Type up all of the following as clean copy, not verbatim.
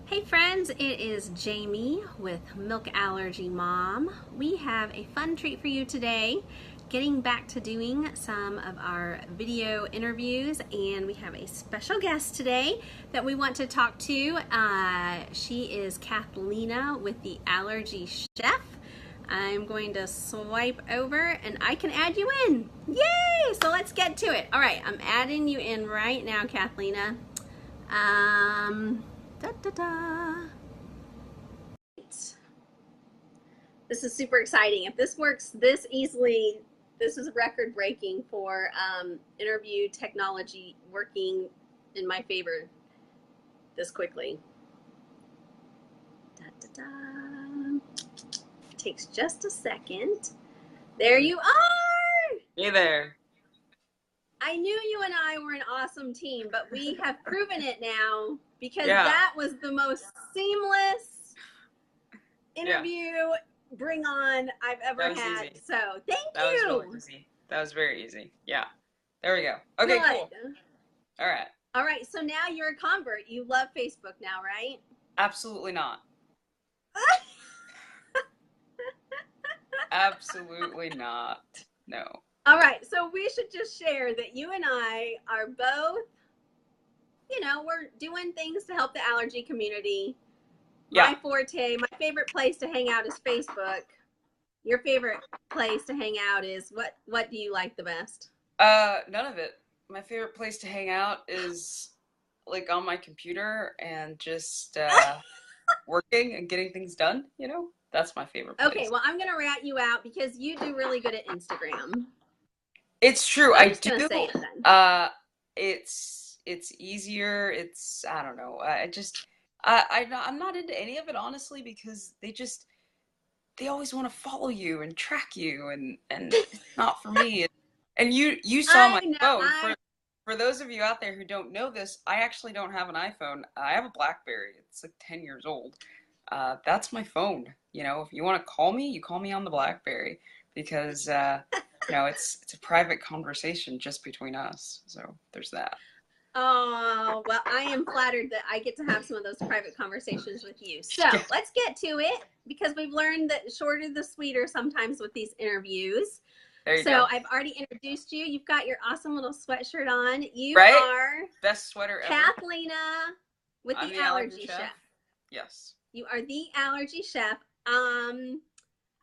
Hey friends, it is Jamie with Milk Allergy Mom. We have a fun treat for you today, getting back to doing some of our video interviews, and we have a special guest today that we want to talk to. She is Kathlena with the Allergy Chef. I'm going to swipe over and I can add you in. Yay! So let's get to it. All right, I'm adding you in right now, Kathlena. Da, da, da. This is super exciting. If this works this easily, this is record breaking for interview technology working in my favor this quickly. Da, da, da. It takes just a second. There you are! Hey there. I knew you and I were an awesome team, but we have proven it now because Yeah. that was the most seamless Yeah. interview bring on I've ever had. Easy. So thank That was you. really easy. That was very easy. Yeah. There we go. Okay, Good. cool. All right. All right. So now you're a convert. You love Facebook now, right? Absolutely not. Absolutely not. No. All right. So we should just share that you and I are both, we're doing things to help the allergy community. Yeah. My forte, my favorite place to hang out is Facebook. Your favorite place to hang out is what do you like the best? None of it. My favorite place to hang out is like on my computer and just working and getting things done, That's my favorite place. Okay, well, I'm going to rat you out because you do really good at Instagram. It's true. I'm I just do. gonna say it then. It's easier. I don't know. I'm not into any of it honestly because they always want to follow you and track you and it's not for me. And you saw my phone. For those of you out there who don't know this, I actually don't have an iPhone. I have a BlackBerry. It's like 10 years old. That's my phone. If you want to call me, you call me on the BlackBerry because it's a private conversation just between us. So there's that. Oh, well, I am flattered that I get to have some of those private conversations with you. So let's get to it because we've learned that shorter the sweeter sometimes with these interviews. There you go. I've already introduced you. You've got your awesome little sweatshirt on. You right? are best sweater ever. Kathlena with the Allergy Chef. Yes. You are the Allergy Chef.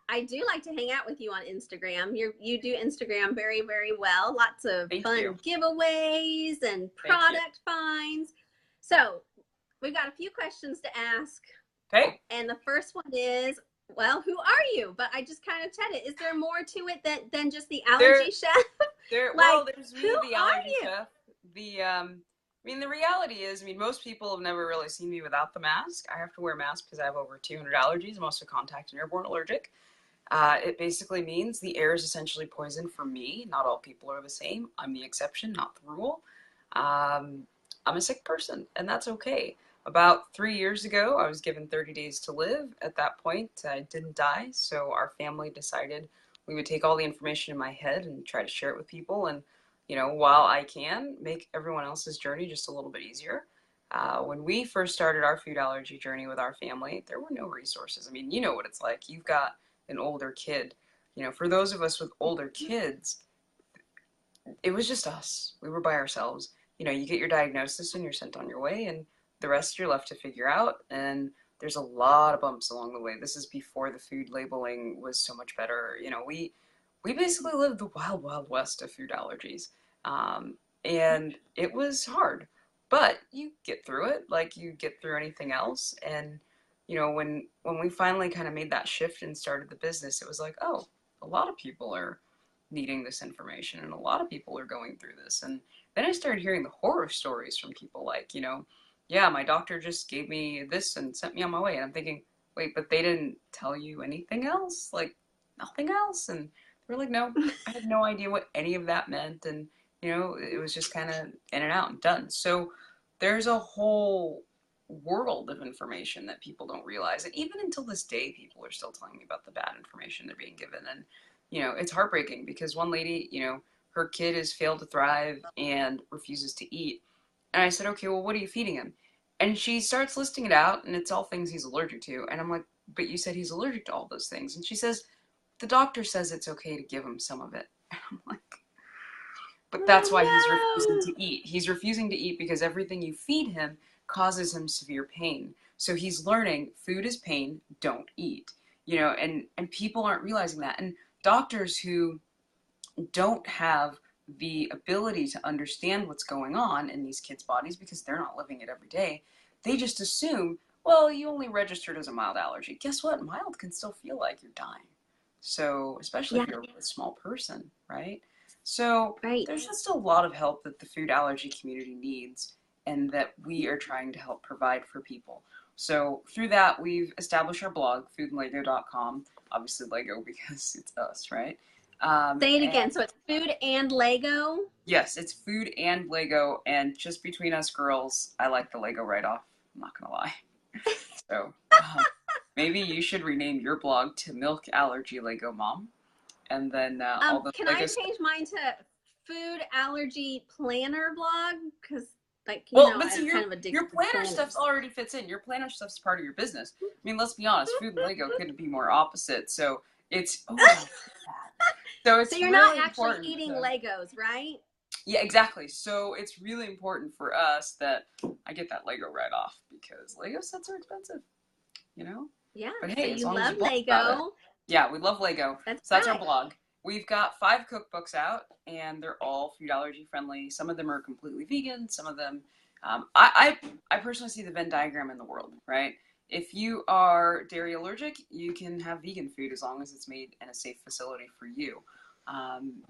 I do like to hang out with you on Instagram. You do Instagram very, very well. Lots of fun giveaways and product finds. So we've got a few questions to ask. Okay. And the first one is, well, who are you? But I just kind of said it. Is there more to it than just the Allergy Chef? There's me, the Allergy Chef. The reality is, most people have never really seen me without the mask. I have to wear a mask because I have over 200 allergies, mostly contact and airborne allergic. It basically means the air is essentially poison for me. Not all people are the same. I'm the exception, not the rule. I'm a sick person, and that's okay. About 3 years ago, I was given 30 days to live. At that point, I didn't die, so our family decided we would take all the information in my head and try to share it with people, and while I can, make everyone else's journey just a little bit easier. When we first started our food allergy journey with our family, there were no resources. You know what it's like. You've got an older kid. For those of us with older kids, it was just us. We were by ourselves. You get your diagnosis and you're sent on your way, and the rest you're left to figure out. And there's a lot of bumps along the way. This is before the food labeling was so much better. We basically lived the wild, wild west of food allergies. And it was hard, but you get through it like you get through anything else. And, when we finally kind of made that shift and started the business, it was like, oh, a lot of people are needing this information and a lot of people are going through this. And then I started hearing the horror stories from people like, yeah, my doctor just gave me this and sent me on my way. And I'm thinking, wait, but they didn't tell you anything else? Like, nothing else? And we're like, no, I had no idea what any of that meant. And, it was just kind of in and out and done. So there's a whole world of information that people don't realize. And even until this day, people are still telling me about the bad information they're being given. And, it's heartbreaking because one lady, her kid has failed to thrive and refuses to eat. And I said, okay, well, what are you feeding him? And she starts listing it out, and it's all things he's allergic to. And I'm like, but you said he's allergic to all those things. And she says, the doctor says it's okay to give him some of it. And I'm like, but that's why he's refusing to eat. He's refusing to eat because everything you feed him causes him severe pain. So he's learning food is pain, don't eat. You know, and people aren't realizing that. And doctors who don't have the ability to understand what's going on in these kids' bodies because they're not living it every day, they just assume, well, you only registered as a mild allergy. Guess what? Mild can still feel like you're dying. So, especially if you're a really small person, right? So, there's just a lot of help that the food allergy community needs and that we are trying to help provide for people. So, through that, we've established our blog, foodandlego.com. Obviously, Lego because it's us, right? Say it again. So it's food and Lego? Yes, it's food and Lego. And just between us girls, I like the Lego write-off. I'm not going to lie. So maybe you should rename your blog to Milk Allergy Lego Mom. And then all the can Lego I change mine to Food Allergy Planner blog? Because, like, but I'm kind of addicted your planner to stuff already fits in. Your planner stuff's part of your business. I mean, let's be honest, food and Lego couldn't be more opposite. So it's so you're really not actually eating Legos, right? Yeah, exactly. So it's really important for us that I get that Lego write-off because Lego sets are expensive, you know? Yeah. But hey, so as you long love as you blog Lego. about it. Yeah, we love Lego. That's our blog. We've got 5 cookbooks out, and they're all food allergy friendly. Some of them are completely vegan. Some of them, I personally see the Venn diagram in the world, right? If you are dairy allergic, you can have vegan food as long as it's made in a safe facility for you.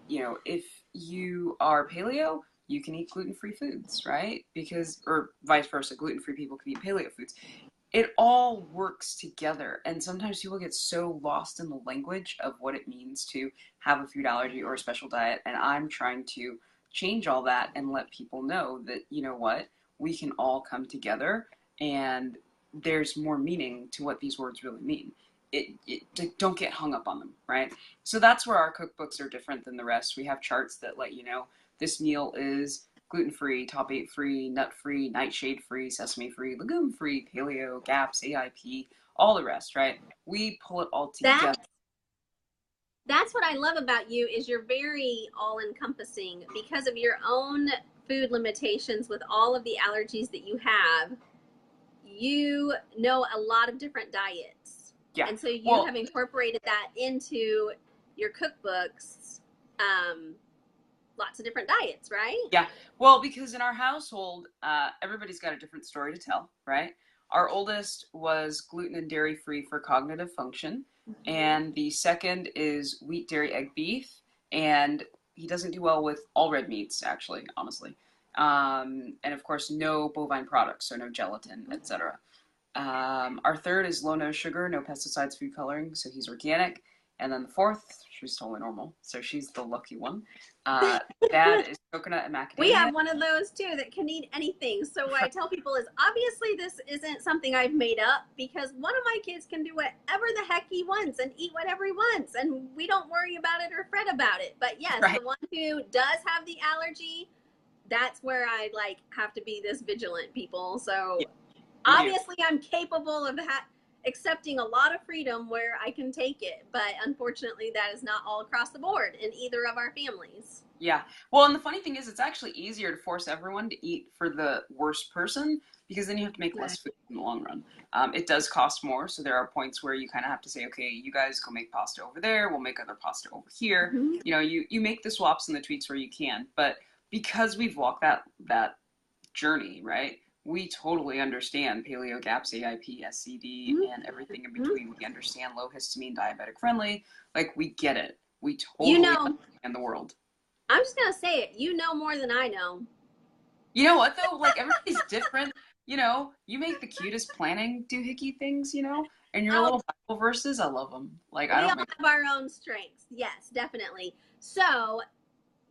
You know, if you are paleo, you can eat gluten-free foods, right? Because, or vice versa, gluten-free people can eat paleo foods. It all works together. And sometimes people get so lost in the language of what it means to have a food allergy or a special diet. And I'm trying to change all that and let people know that, you know what, we can all come together and there's more meaning to what these words really mean. Don't get hung up on them, right? So that's where our cookbooks are different than the rest. We have charts that let you know this meal is gluten-free, top 8 free, nut-free, nightshade-free, sesame-free, legume-free, paleo, GAPS, AIP, all the rest, right? We pull it all together. That's what I love about you is you're very all-encompassing because of your own food limitations with all of the allergies that you have. You know a lot of different diets. Yeah. And so you have incorporated that into your cookbooks. Lots of different diets, right? Yeah. Well, because in our household, everybody's got a different story to tell, right? Our oldest was gluten and dairy free for cognitive function. Mm-hmm. And the second is wheat, dairy, egg, beef. And he doesn't do well with all red meats, actually, honestly. And of course, no bovine products, so no gelatin, etc. Our third is low no sugar, no pesticides, food coloring, so he's organic. And then the fourth, she's totally normal, so she's the lucky one. That is coconut and macadamia. We have one of those too that can eat anything. So what I tell people is obviously this isn't something I've made up because one of my kids can do whatever the heck he wants and eat whatever he wants. And we don't worry about it or fret about it. But yes, the one who does have the allergy, that's where I have to be this vigilant, people. So obviously I'm capable of accepting a lot of freedom where I can take it, but unfortunately that is not all across the board in either of our families. Yeah. Well, and the funny thing is it's actually easier to force everyone to eat for the worst person because then you have to make less food in the long run. It does cost more, so there are points where you kind of have to say, okay, you guys go make pasta over there, we'll make other pasta over here. Mm-hmm. You know, you make the swaps and the tweaks where you can, but because we've walked that journey, right? We totally understand paleo, GAPS, AIP, SCD, and everything in between. We understand low histamine, diabetic friendly. Like, we get it. We totally understand the world. I'm just going to say it. You know more than I know. You know what, though? Like, everybody's different. You know, you make the cutest planning doohickey things, you know? And your little Bible verses, I love them. Like, we all have our own strengths. Yes, definitely. So,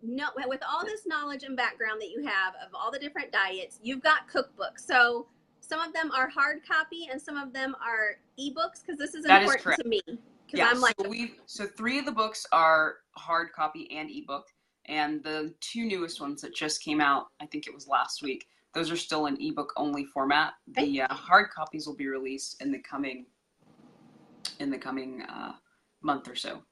no, with all this knowledge and background that you have of all the different diets, you've got cookbooks. So some of them are hard copy and some of them are ebooks because this is important to me. Yeah, I'm so 3 of the books are hard copy and ebook, and the 2 newest ones that just came out, I think it was last week, Those are still in ebook only format. The hard copies will be released in the coming month or so.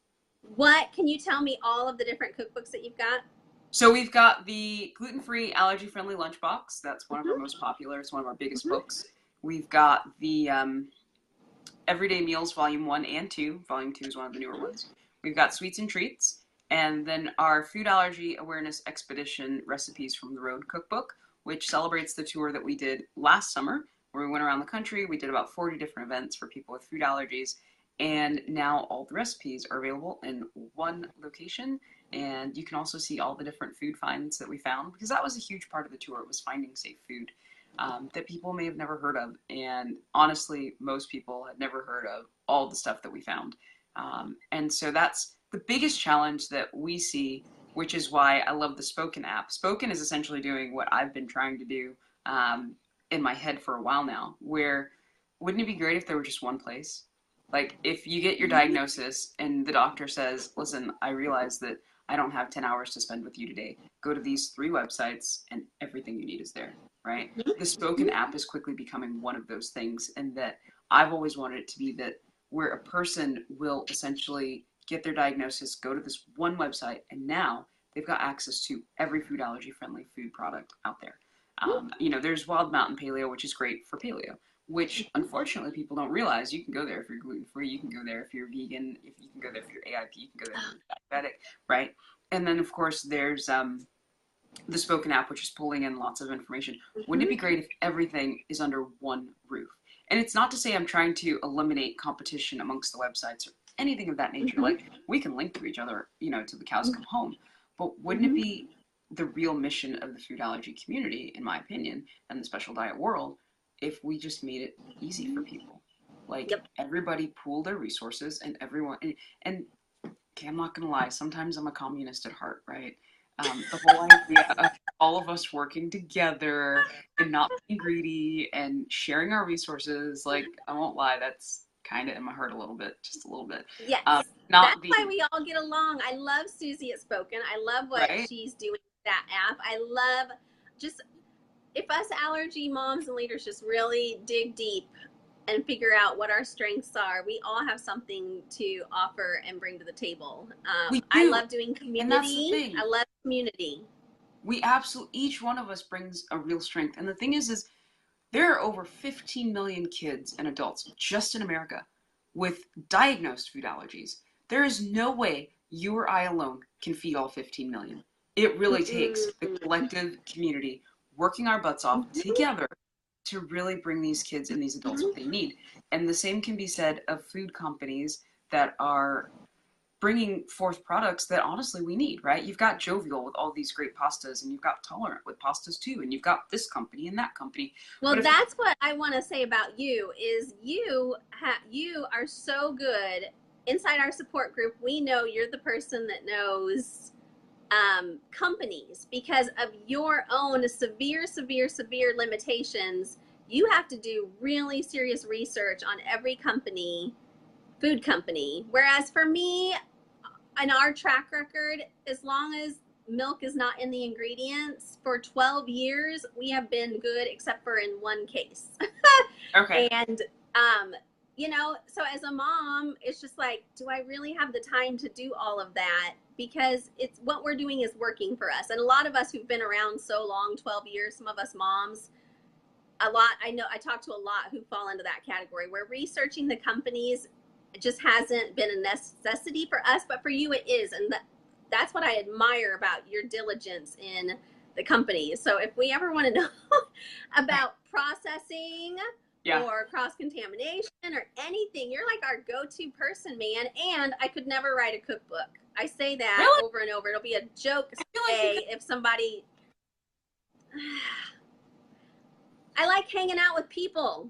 What can you tell me all of the different cookbooks that you've got? So we've got the gluten-free, allergy-friendly lunchbox. That's one of our most popular. It's one of our biggest books. We've got the Everyday Meals Volume 1 and 2. Volume 2 is one of the newer ones. We've got Sweets and Treats. And then our Food Allergy Awareness Expedition Recipes from the Road cookbook, which celebrates the tour that we did last summer, where we went around the country. We did about 40 different events for people with food allergies. And now all the recipes are available in one location. And you can also see all the different food finds that we found, because that was a huge part of the tour. It was finding safe food that people may have never heard of. And honestly, most people had never heard of all the stuff that we found. And so that's the biggest challenge that we see, which is why I love the Spoken app. Spoken is essentially doing what I've been trying to do in my head for a while now, where wouldn't it be great if there were just one place? Like, if you get your diagnosis and the doctor says, listen, I realize that I don't have 10 hours to spend with you today. Go to these 3 websites and everything you need is there, right? The Spoken app is quickly becoming one of those things, and that I've always wanted it to be that where a person will essentially get their diagnosis, go to this one website, and now they've got access to every food allergy friendly food product out there. There's Wild Mountain Paleo, which is great for paleo, which unfortunately people don't realize. You can go there if you're gluten-free, you can go there if you're vegan, if you can go there if you're AIP, you can go there if you're diabetic, right? And then of course there's the Spoken app, which is pulling in lots of information. Wouldn't it be great if everything is under one roof? And it's not to say I'm trying to eliminate competition amongst the websites or anything of that nature. Like, we can link to each other, till the cows come home. But wouldn't it be the real mission of the food allergy community, in my opinion, and the special diet world, if we just made it easy for people? Like, everybody pool their resources, and everyone, and okay, I'm not gonna lie, sometimes I'm a communist at heart, right? The whole idea of all of us working together and not being greedy and sharing our resources, like, I won't lie, that's kind of in my heart a little bit, just a little bit. Yes, that's why we all get along. I love Susie at Spoken. I love what she's doing with that app. I love just, if us allergy moms and leaders just really dig deep and figure out what our strengths are, we all have something to offer and bring to the table. I love doing community. I love community. We absolutely, each one of us brings a real strength. And the thing is there are over 15 million kids and adults just in America with diagnosed food allergies. There is no way you or I alone can feed all 15 million. It really takes a collective community working our butts off together to really bring these kids and these adults what they need. And the same can be said of food companies that are bringing forth products that honestly we need, right? You've got Jovial with all these great pastas, and you've got Tolerant with pastas too, and you've got this company and that company. Well, that's what I want to say about you is you are so good. Inside our support group, we know you're the person that knows companies because of your own severe limitations. You have to do really serious research on every food company. Whereas for me, in our track record, as long as milk is not in the ingredients, for 12 years, we have been good except for in one case. Okay. And, so as a mom, it's just like, do I really have the time to do all of that? Because it's what we're doing is working for us. And a lot of us who've been around so long, 12 years, some of us moms, I talk to a lot who fall into that category where researching the companies just hasn't been a necessity for us, but for you it is. And that's what I admire about your diligence in the company. So if we ever want to know about processing or cross-contamination or anything, you're like our go-to person, man. And I could never write a cookbook. I say that over and over. It'll be a joke if somebody... I like hanging out with people.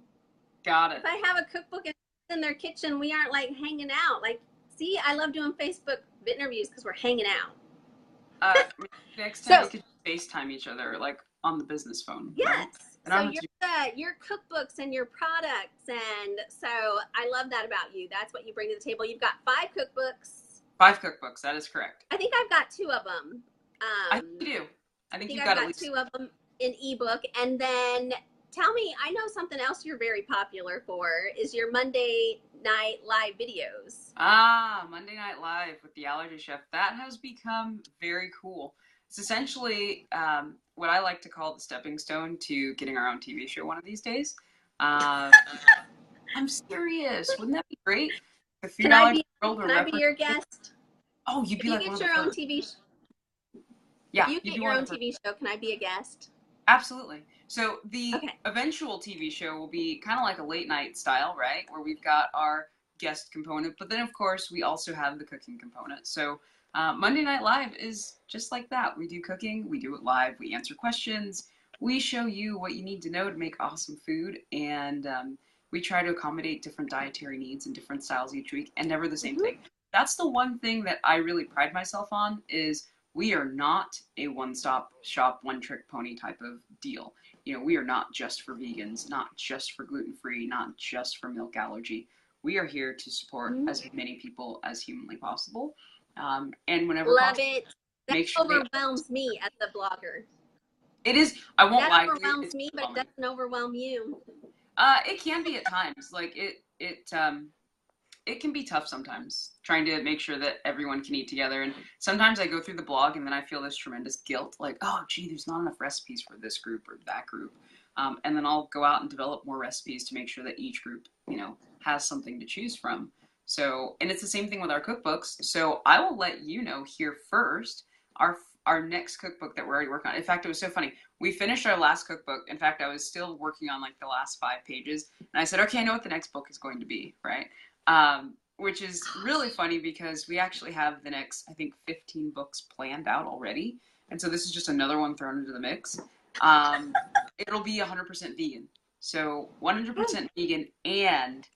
Got it. If I have a cookbook in their kitchen, we aren't like hanging out. Like, see, I love doing Facebook interviews because we're hanging out. Next time we could FaceTime each other, like on the business phone. Yes. Right? So your cookbooks and your products, and so I love that about you. That's what you bring to the table. You've got 5 cookbooks. 5 cookbooks. That is correct. I think I've got 2 of them. I think you do. I think you've I've got at least 2 of them. an ebook, and then tell me, I know something else you're very popular for is your Monday night live videos. Monday Night Live with the Allergy Chef. That has become very cool. It's essentially what I like to call the stepping stone to getting our own TV show one of these days. Uh, I'm serious. Wouldn't that be great? The food allergy world Can I be your guest? Oh, you'd If be you like one get of the your own first. TV, Yeah, if you you'd get be your one own of the first. TV show, can I be a guest? Absolutely. So the Okay. eventual TV show will be kind of like a late night style, right? Where we've got our guest component, but then of course we also have the cooking component. So Monday Night Live is just like that. We do cooking, we do it live, we answer questions, we show you what you need to know to make awesome food, and we try to accommodate different dietary needs and different styles each week, and never the same thing. That's the one thing that I really pride myself on is we are not a one-stop shop, one-trick pony type of deal. You know, we are not just for vegans, not just for gluten-free, not just for milk allergy. We are here to support as many people as humanly possible. And whenever Love possible, it. That make sure overwhelms me as a blogger. it is. I won't That lie to you. overwhelms It's me, but it overwhelming. doesn't overwhelm you. It can be at times. Like it can be tough sometimes trying to make sure that everyone can eat together. And sometimes I go through the blog and then I feel this tremendous guilt, like, oh, gee, there's not enough recipes for this group or that group. And then I'll go out and develop more recipes to make sure that each group, you know, has something to choose from. So, and it's the same thing with our cookbooks. So I will let you know here first our next cookbook that we're already working on. In fact, it was so funny. We finished our last cookbook. In fact, I was still working on like the last 5 pages. And I said, okay, I know what the next book is going to be, right? Which is really funny because we actually have the next, I think, 15 books planned out already. And so this is just another one thrown into the mix. It'll be 100% vegan. So 100% vegan and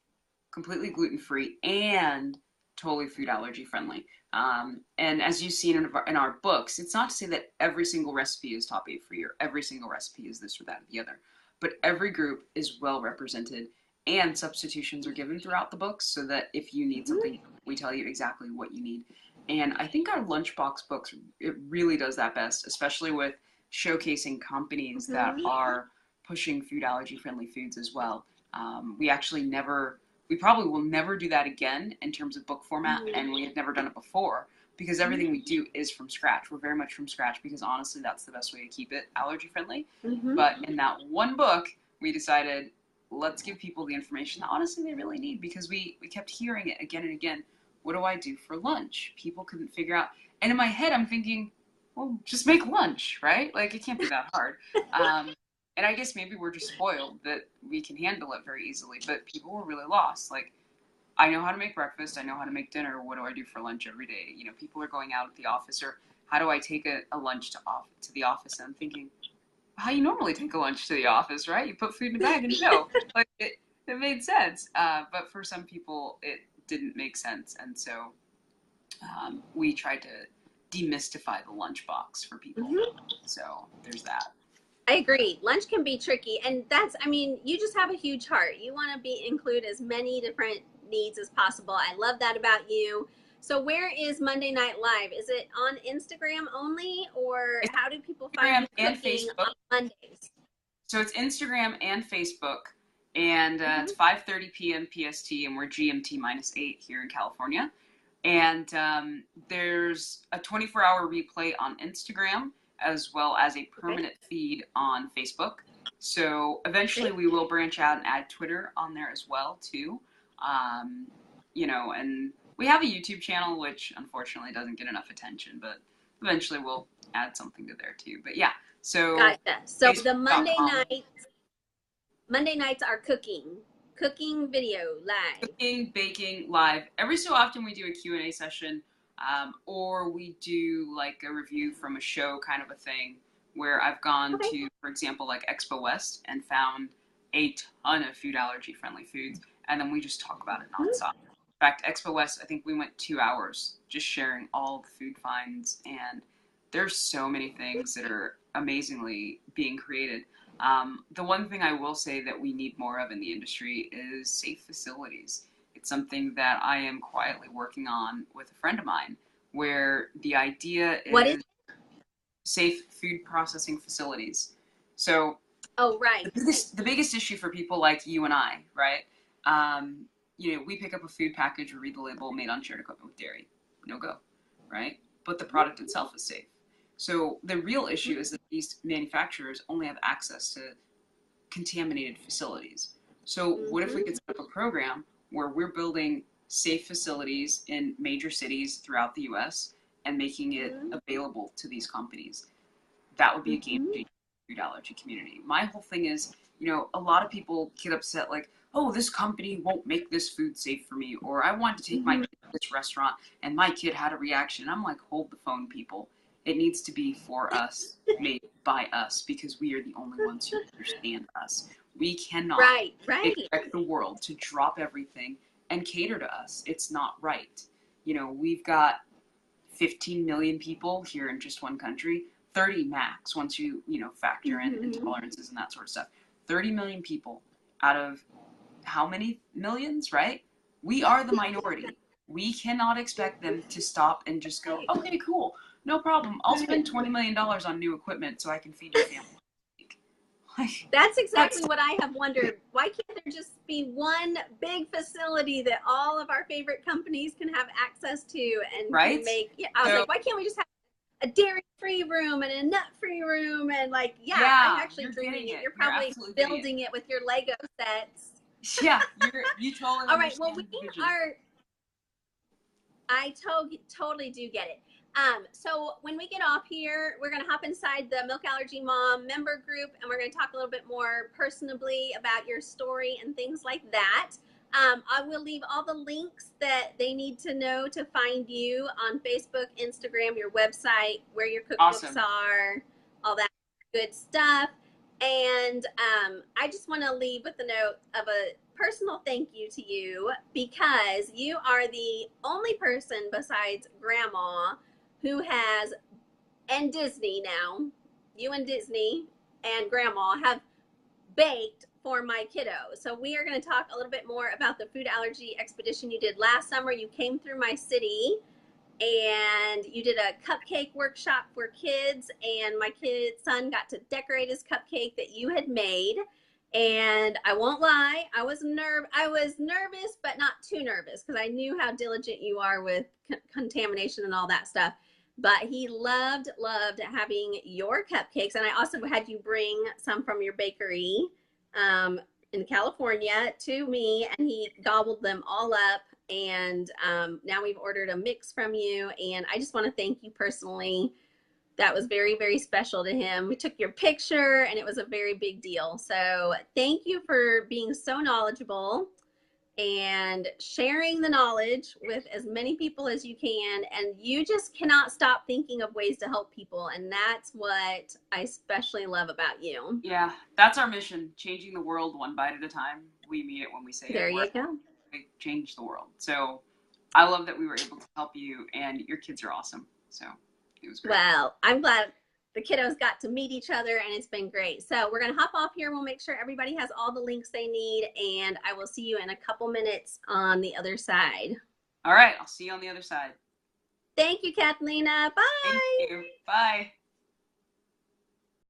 completely gluten-free and totally food allergy friendly. And as you've seen in our books, it's not to say that every single recipe is top 8 for you, or every single recipe is this or that or the other, but every group is well represented, and substitutions are given throughout the books so that if you need something, we tell you exactly what you need. And I think our lunchbox books, it really does that best, especially with showcasing companies that are pushing food allergy friendly foods as well. We probably will never do that again in terms of book format, and we have never done it before because everything we do is from scratch. We're very much from scratch because honestly, that's the best way to keep it allergy friendly. But in that one book, we decided let's give people the information that honestly they really need because we kept hearing it again and again. What do I do for lunch? People couldn't figure out. And in my head, I'm thinking, well, just make lunch, right? Like, it can't be that hard. And I guess maybe we're just spoiled that we can handle it very easily, but people were really lost. Like, I know how to make breakfast. I know how to make dinner. What do I do for lunch every day? You know, people are going out at the office, or how do I take a lunch to the office? And I'm thinking, how you normally take a lunch to the office, right? You put food in a bag and you go. Like, it made sense. But for some people, it didn't make sense. And so we tried to demystify the lunchbox for people. So there's that. I agree. Lunch can be tricky. And that's, I mean, you just have a huge heart. You want to include as many different needs as possible. I love that about you. So where is Monday Night Live? Is it on Instagram only, or how do people find you cooking on Mondays? So it's Instagram and Facebook, and it's 5:30 p.m. PST, and we're GMT -8 here in California. And there's a 24-hour replay on Instagram as well as a permanent feed on Facebook. So eventually we will branch out and add Twitter on there as well too. You know, and we have a YouTube channel which unfortunately doesn't get enough attention, but eventually we'll add something to there too. But yeah, so gotcha. So the Monday nights are cooking video live. Cooking, baking live. Every so often we do a Q&A session, or we do like a review from a show kind of a thing where I've gone to, for example, like Expo West and found a ton of food allergy friendly foods, and then we just talk about it nonstop. In fact, Expo West, I think we went 2 hours just sharing all the food finds, and there's so many things that are amazingly being created. The one thing I will say that we need more of in the industry is safe facilities. It's something that I am quietly working on with a friend of mine, where the idea is safe food processing facilities. So oh, right. the biggest issue for people like you and I, right? We pick up a food package, we read the label, made on shared equipment with dairy, no go, right? But the product itself is safe. So the real issue is that these manufacturers only have access to contaminated facilities. So what if we could set up a program where we're building safe facilities in major cities throughout the US and making it available to these companies? That would be a game changer for the food allergy community. My whole thing is, a lot of people get upset like, oh, this company won't make this food safe for me, or I want to take my kid to this restaurant and my kid had a reaction. I'm like, hold the phone, people. It needs to be for us, made by us, because we are the only ones who understand us. We cannot expect the world to drop everything and cater to us. It's not right. We've got 15 million people here in just one country, 30 max once you factor in intolerances and that sort of stuff. 30 million people out of how many millions, right? We are the minority. We cannot expect them to stop and just go, okay, cool, no problem. I'll spend $20 million on new equipment so I can feed your family. That's exactly what I have wondered. Why can't there just be one big facility that all of our favorite companies can have access to and can make? Yeah, I was like, why can't we just have a dairy-free room and a nut-free room? And like, I'm actually dreaming it. You're probably building it with your Lego sets. Yeah, you totally. All right. Well, I totally do get it. So when we get off here, we're going to hop inside the Milk Allergy Mom member group, and we're going to talk a little bit more personably about your story and things like that. I will leave all the links that they need to know to find you on Facebook, Instagram, your website, where your cookbooks are, all that good stuff. And I just want to leave with a note of a personal thank you to you, because you are the only person besides Grandma who has, and Disney now, you and Disney and Grandma have baked for my kiddo. So we are going to talk a little bit more about the food allergy expedition you did last summer. You came through my city and you did a cupcake workshop for kids, and my son got to decorate his cupcake that you had made. And I won't lie, I was nervous, but not too nervous, because I knew how diligent you are with contamination and all that stuff. But he loved having your cupcakes. And I also had you bring some from your bakery in California to me, and he gobbled them all up. And now we've ordered a mix from you. And I just want to thank you personally. That was very, very special to him. We took your picture, and it was a very big deal. So thank you for being so knowledgeable and sharing the knowledge with as many people as you can. And you just cannot stop thinking of ways to help people. And that's what I especially love about you. Yeah, that's our mission, changing the world one bite at a time. We mean it when we say there you go. We change the world. So I love that we were able to help you, and your kids are awesome. So it was great. Well, I'm glad the kiddos got to meet each other, and it's been great. So we're going to hop off here. We'll make sure everybody has all the links they need, and I will see you in a couple minutes on the other side. All right. I'll see you on the other side. Thank you, Kathlina. Bye. Thank you. Bye.